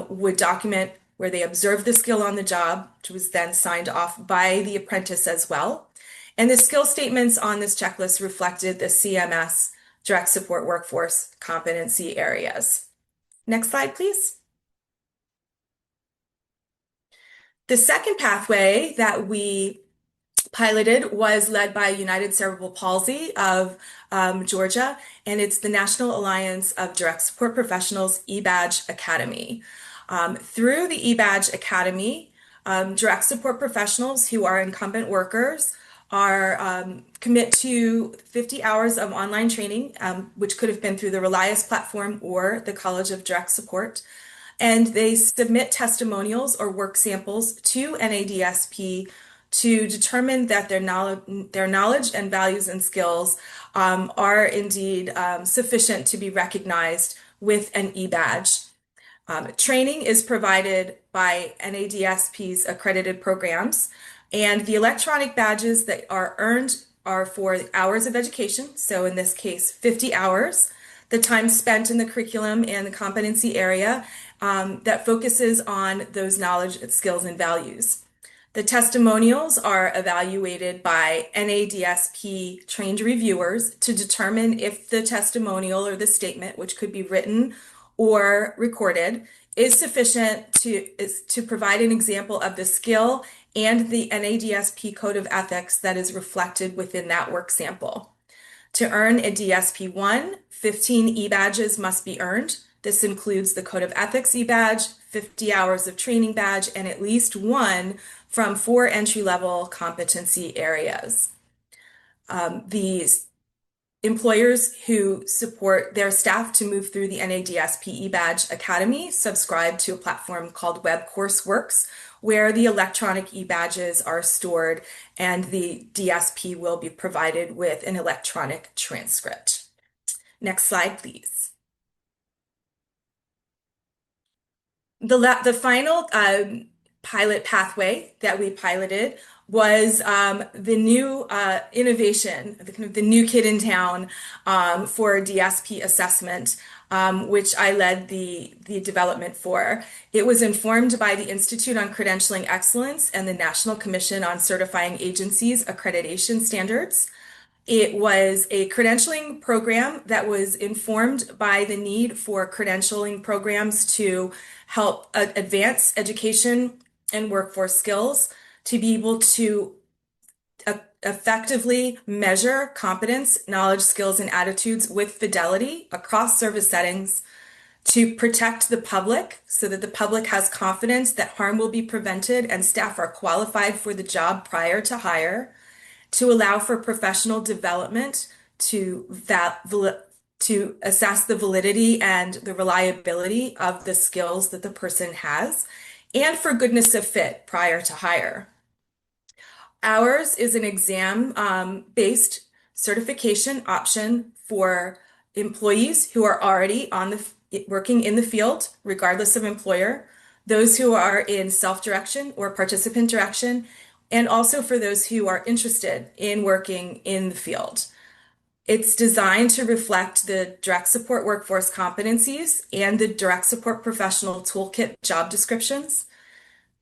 would document where they observed the skill on the job, which was then signed off by the apprentice as well. And the skill statements on this checklist reflected the CMS direct support workforce competency areas. Next slide, please. The second pathway that we piloted was led by United Cerebral Palsy of Georgia, and it's the National Alliance of Direct Support Professionals eBadge Academy. Through the eBadge Academy, direct support professionals who are incumbent workers are commit to 50 hours of online training, which could have been through the Relias platform or the College of Direct Support. And they submit testimonials or work samples to NADSP to determine that their knowledge and values and skills are indeed sufficient to be recognized with an eBadge. Training is provided by NADSP's accredited programs, and the electronic badges that are earned are for hours of education. So in this case, 50 hours, the time spent in the curriculum and the competency area that focuses on those knowledge, skills, and values. The testimonials are evaluated by NADSP trained reviewers to determine if the testimonial or the statement, which could be written or recorded, is sufficient to provide an example of the skill and the NADSP Code of Ethics that is reflected within that work sample. To earn a DSP-1, 15 e-badges must be earned. This includes the Code of Ethics e-badge, 50 hours of training badge, and at least one from 4 entry-level competency areas. These employers who support their staff to move through the NADSP e-badge Academy subscribe to a platform called Web Courseworks, where the electronic e-badges are stored and the DSP will be provided with an electronic transcript. Next slide, please. The final pilot pathway that we piloted was the new innovation, the new kid in town for DSP assessment, which I led the development for. It was informed by the Institute on Credentialing Excellence and the National Commission on Certifying Agencies Accreditation Standards. It was a credentialing program that was informed by the need for credentialing programs to help advance education and workforce skills, to be able to effectively measure competence, knowledge, skills, and attitudes with fidelity across service settings, to protect the public so that the public has confidence that harm will be prevented and staff are qualified for the job prior to hire, to allow for professional development, to assess the validity and the reliability of the skills that the person has, and for goodness of fit prior to hire. Ours is an exam-based certification option for employees who are already working in the field, regardless of employer, those who are in self-direction or participant direction, and also for those who are interested in working in the field. It's designed to reflect the direct support workforce competencies and the direct support professional toolkit job descriptions.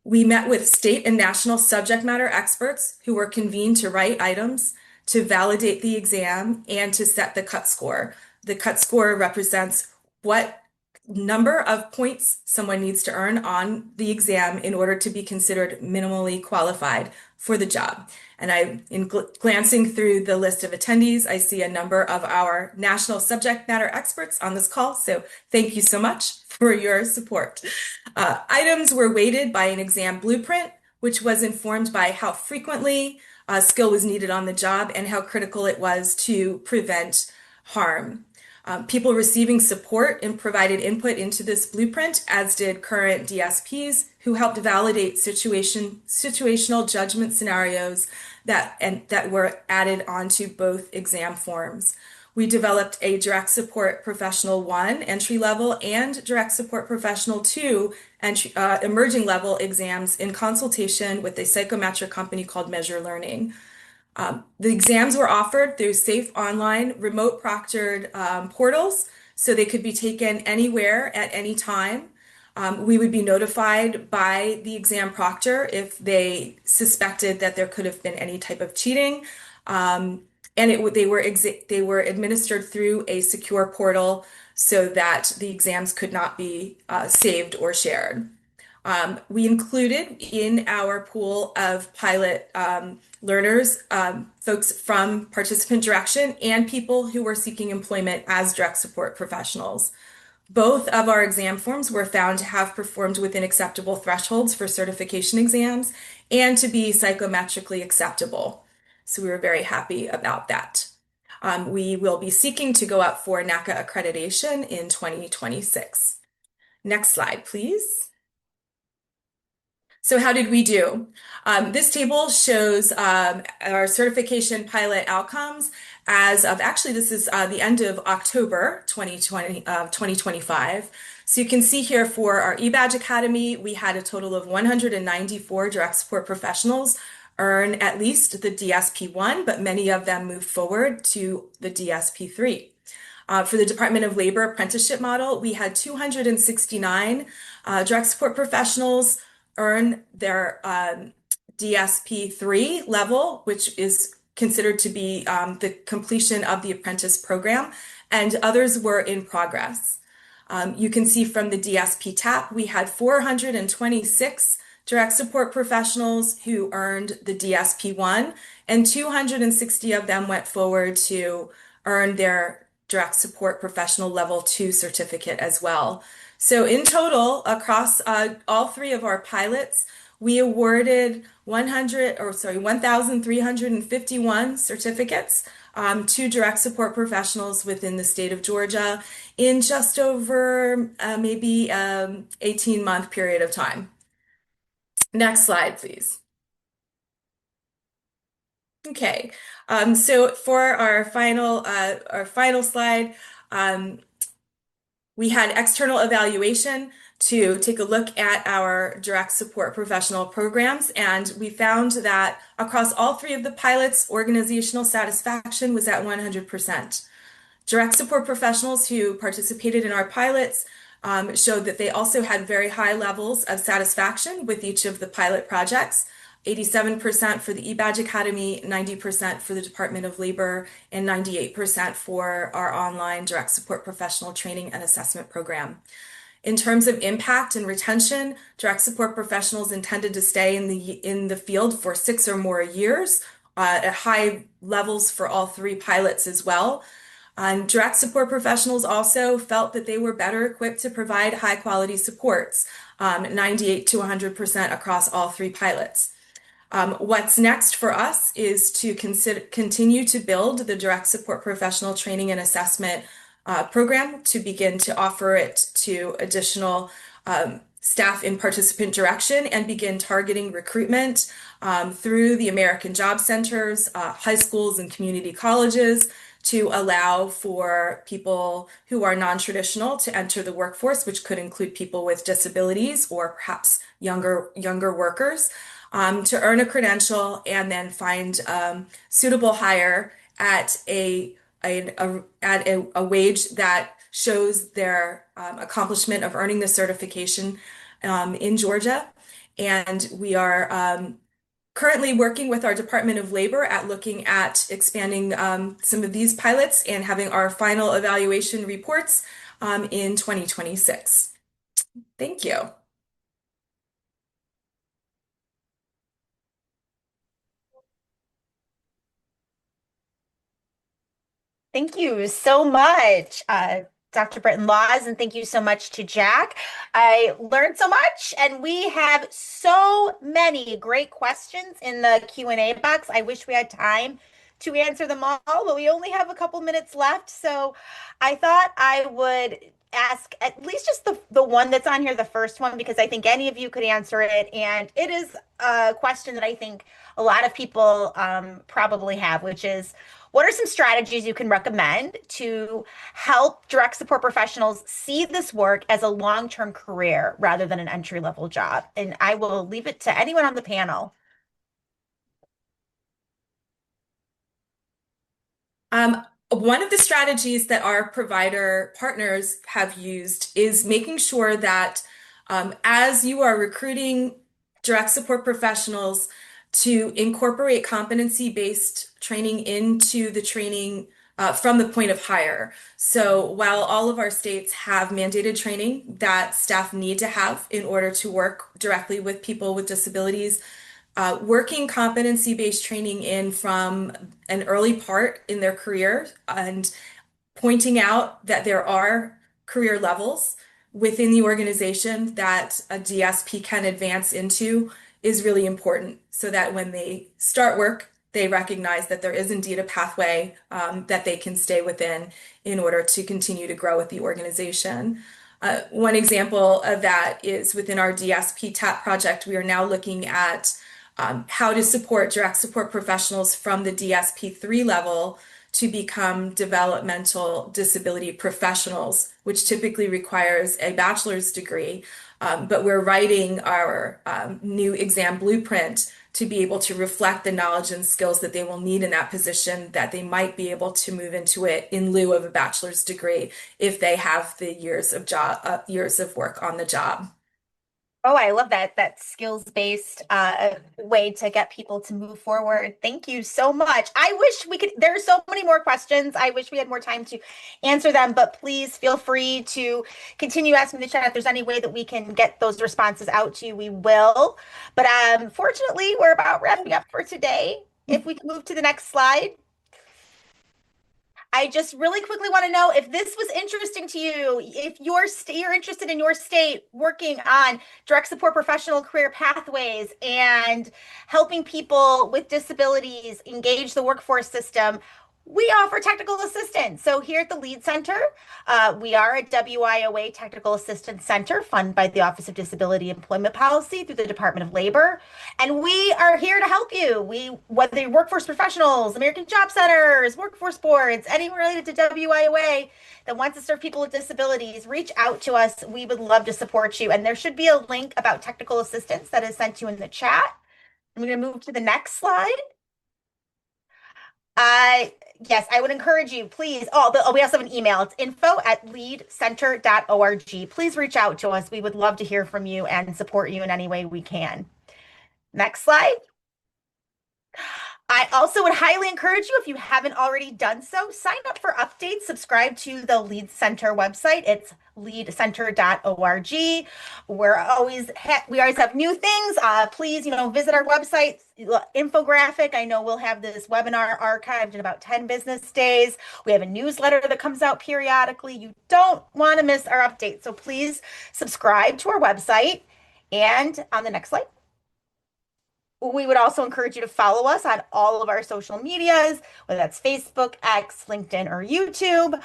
We met with state and national subject matter experts who were convened to write items, to validate the exam, and to set the cut score. The cut score represents what number of points someone needs to earn on the exam in order to be considered minimally qualified for the job. And in glancing through the list of attendees, I see a number of our national subject matter experts on this call. So thank you so much for your support. Items were weighted by an exam blueprint, which was informed by how frequently skill was needed on the job and how critical it was to prevent harm. People receiving support and provided input into this blueprint, as did current DSPs who helped validate situational judgment scenarios that were added onto both exam forms. We developed a Direct Support Professional 1 entry level and Direct Support Professional 2 emerging level exams in consultation with a psychometric company called Measure Learning. The exams were offered through safe online, remote proctored portals, so they could be taken anywhere at any time. We would be notified by the exam proctor if they suspected that there could have been any type of cheating. And they were administered through a secure portal so that the exams could not be saved or shared. We included in our pool of pilot learners, folks from participant direction and people who were seeking employment as direct support professionals. Both of our exam forms were found to have performed within acceptable thresholds for certification exams and to be psychometrically acceptable. So we were very happy about that. We will be seeking to go up for NACA accreditation in 2026. Next slide, please. So how did we do? This table shows our certification pilot outcomes as of, actually, this is the end of October 2025. So you can see here for our eBadge Academy, we had a total of 194 direct support professionals earn at least the DSP-1, but many of them moved forward to the DSP-3. For the Department of Labor apprenticeship model, we had 269 direct support professionals earn their DSP-3 level, which is considered to be the completion of the apprentice program, and others were in progress. You can see from the DSP TAP, we had 426 direct support professionals who earned the DSP1, and 260 of them went forward to earn their direct support professional level 2 certificate as well. So in total, across all three of our pilots, we awarded 1,351 certificates to direct support professionals within the state of Georgia in just over maybe 18-month period of time. Next slide, please. Okay, so for our final slide, we had external evaluation to take a look at our direct support professional programs, and we found that across all three of the pilots, organizational satisfaction was at 100%. Direct support professionals who participated in our pilots showed that they also had very high levels of satisfaction with each of the pilot projects. 87% for the eBadge Academy, 90% for the Department of Labor, and 98% for our online direct support professional training and assessment program. In terms of impact and retention, direct support professionals intended to stay in the field for 6 or more years at high levels for all three pilots as well. Direct support professionals also felt that they were better equipped to provide high quality supports, 98 to 100% across all three pilots. What's next for us is to continue to build the direct support professional training and assessment program to begin to offer it to additional staff in participant direction and begin targeting recruitment through the American Job Centers, high schools, and community colleges to allow for people who are non-traditional to enter the workforce, which could include people with disabilities or perhaps younger workers. To earn a credential and then find suitable hire at a wage that shows their accomplishment of earning the certification in Georgia. And we are currently working with our Department of Labor at looking at expanding some of these pilots and having our final evaluation reports in 2026. Thank you. Thank you so much, Dr. Britton Laws, and thank you so much to Jack. I learned so much, and we have so many great questions in the Q&A box. I wish we had time to answer them all, but we only have a couple minutes left, so I thought I would ask at least just the one that's on here, the first one, because I think any of you could answer it, and it is a question that I think a lot of people probably have, which is, what are some strategies you can recommend to help direct support professionals see this work as a long-term career rather than an entry-level job? And I will leave it to anyone on the panel. One of the strategies that our provider partners have used is making sure that as you are recruiting direct support professionals, to incorporate competency-based training into the training from the point of hire. So while all of our states have mandated training that staff need to have in order to work directly with people with disabilities, working competency-based training in from an early part in their career and pointing out that there are career levels within the organization that a DSP can advance into is really important so that when they start work, they recognize that there is indeed a pathway that they can stay within in order to continue to grow with the organization. One example of that is within our DSP TAP project, we are now looking at how to support direct support professionals from the DSP3 level to become developmental disability professionals, which typically requires a bachelor's degree. But we're writing our new exam blueprint to be able to reflect the knowledge and skills that they will need in that position, that they might be able to move into it in lieu of a bachelor's degree if they have the years of work on the job. Oh, I love that skills-based way to get people to move forward. Thank you so much. I wish we could, there are so many more questions. I wish we had more time to answer them, but please feel free to continue asking the chat. If there's any way that we can get those responses out to you, we will. But fortunately, we're about wrapping up for today. If we can move to the next slide. I just really quickly want to know if this was interesting to you, if you're interested in your state working on direct support professional career pathways and helping people with disabilities engage the workforce system. We offer technical assistance. So here at the Lead Center, we are a WIOA Technical Assistance Center funded by the Office of Disability Employment Policy through the Department of Labor. And we are here to help you. Whether you're workforce professionals, American Job Centers, workforce boards, anyone related to WIOA that wants to serve people with disabilities, reach out to us. We would love to support you. And there should be a link about technical assistance that is sent to you in the chat. I'm going to move to the next slide. Yes, I would encourage you, please. We also have an email. It's info@leadcenter.org. Please reach out to us. We would love to hear from you and support you in any way we can. Next slide. I also would highly encourage you, if you haven't already done so, sign up for updates, subscribe to the Lead Center website. It's leadcenter.org. We always have new things. Please, visit our website, infographic. I know we'll have this webinar archived in about 10 business days. We have a newsletter that comes out periodically. You don't want to miss our updates. So please subscribe to our website. And on the next slide. We would also encourage you to follow us on all of our social medias, whether that's Facebook, X, LinkedIn, or YouTube.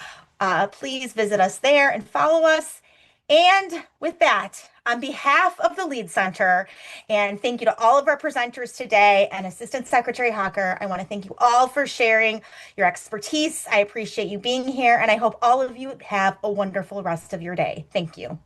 Please visit us there and follow us. And with that, on behalf of the Lead Center, and thank you to all of our presenters today and Assistant Secretary Hawker, I want to thank you all for sharing your expertise. I appreciate you being here, and I hope all of you have a wonderful rest of your day. Thank you.